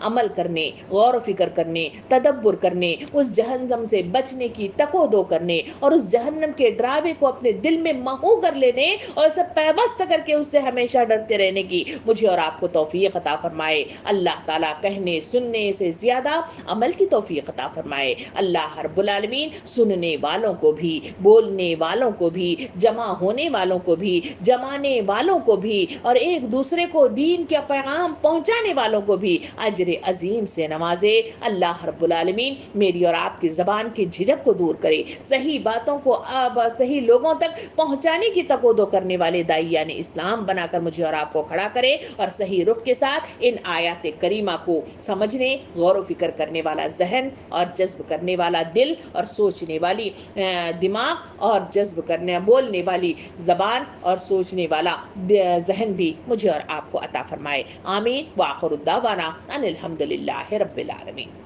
عمل کرنے، غور و فکر کرنے، تدبر کرنے، اس جہنم سے بچنے کی تک و دو کرنے اور اس جہنم کے ڈراوے کو اپنے دل میں محو کر لینے اور اسے پیوست کر کے اس سے ہمیشہ ڈرتے رہنے کی مجھے اور آپ کو توفیق عطا فرمائے۔ اللہ تعالیٰ کہنے سننے سے زیادہ عمل کی توفیق عطا فرمائے۔ اللہ رب العالمین سننے والوں کو بھی، بولنے والوں کو بھی، جمع ہونے والوں کو بھی، جمانے والوں کو بھی اور ایک دوسرے کو دین کا پیغام پہنچانے والوں کو بھی اجر عظیم سے نوازے۔ اللہ رب العالمین میری اور آپ کی زبان کی جھجک کو دور کرے، صحیح باتوں کو صحیح لوگوں تک پہنچانے کی تقویٰ کرنے والے داعیان اسلام بنا کر مجھے اور آپ کو کھڑا کرے اور صحیح رخ کے ساتھ ان آیات کریمہ کو سمجھنے، غور و فکر کرنے والا ذہن اور جذب کرنے والا دل اور سوچنے والی دماغ اور جذب کرنے بولنے والی زبان اور سوچنے والا ذہن بھی مجھے اور آپ کو عطا فرمائے۔ آمین۔ وآخر الدعوانا ان الحمد للہ رب العالمین۔